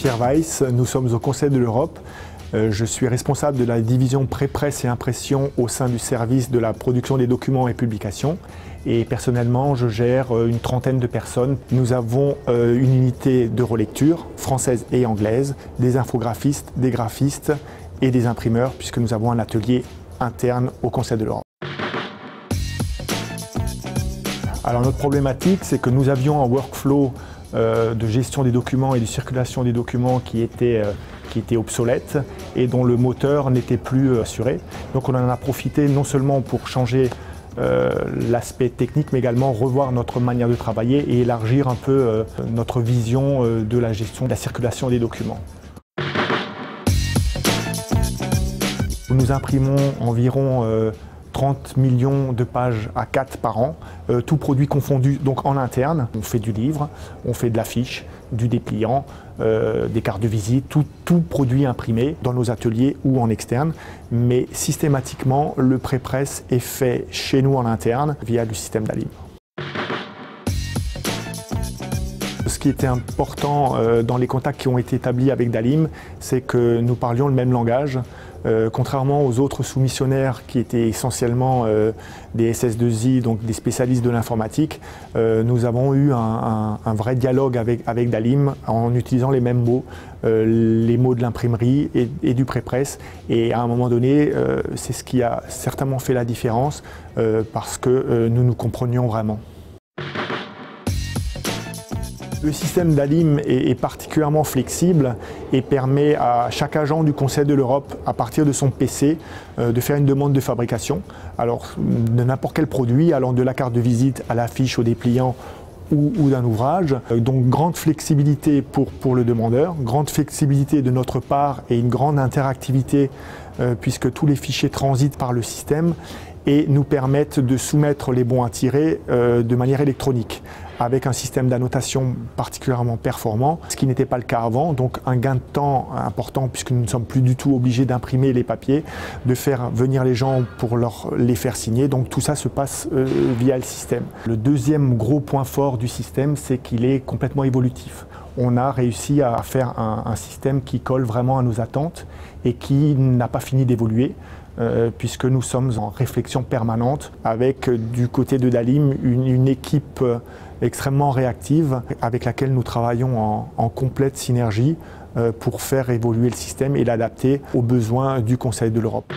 Pierre Weiss, nous sommes au Conseil de l'Europe. Je suis responsable de la division pré-presse et impression au sein du service de la production des documents et publications. Et personnellement, je gère une trentaine de personnes. Nous avons une unité de relecture, française et anglaise, des infographistes, des graphistes et des imprimeurs, puisque nous avons un atelier interne au Conseil de l'Europe. Alors notre problématique, c'est que nous avions un workflow de gestion des documents et de circulation des documents qui était obsolète et dont le moteur n'était plus assuré. Donc on en a profité non seulement pour changer l'aspect technique, mais également revoir notre manière de travailler et élargir un peu notre vision de la gestion de la circulation des documents. Nous imprimons environ 30 millions de pages A4 par an, tout produit confondu donc en interne. On fait du livre, on fait de l'affiche, du dépliant, des cartes de visite, tout produit imprimé dans nos ateliers ou en externe. Mais systématiquement, le pré-presse est fait chez nous en interne via le système Dalim. Ce qui était important dans les contacts qui ont été établis avec Dalim, c'est que nous parlions le même langage. Contrairement aux autres soumissionnaires qui étaient essentiellement des SS2I, donc des spécialistes de l'informatique, nous avons eu un vrai dialogue avec Dalim en utilisant les mêmes mots, les mots de l'imprimerie et du pré-presse. Et à un moment donné, c'est ce qui a certainement fait la différence parce que nous nous comprenions vraiment. Le système Dalim est particulièrement flexible et permet à chaque agent du Conseil de l'Europe, à partir de son PC, de faire une demande de fabrication. Alors, de n'importe quel produit, allant de la carte de visite à l'affiche, au dépliant ou d'un ouvrage. Donc, grande flexibilité pour le demandeur, grande flexibilité de notre part et une grande interactivité puisque tous les fichiers transitent par le système et nous permettent de soumettre les bons à tirer de manière électronique, avec un système d'annotation particulièrement performant, ce qui n'était pas le cas avant, donc un gain de temps important puisque nous ne sommes plus du tout obligés d'imprimer les papiers, de faire venir les gens pour les faire signer, donc tout ça se passe via le système. Le deuxième gros point fort du système, c'est qu'il est complètement évolutif. On a réussi à faire un système qui colle vraiment à nos attentes et qui n'a pas fini d'évoluer. Puisque nous sommes en réflexion permanente avec du côté de Dalim une équipe extrêmement réactive avec laquelle nous travaillons en complète synergie pour faire évoluer le système et l'adapter aux besoins du Conseil de l'Europe.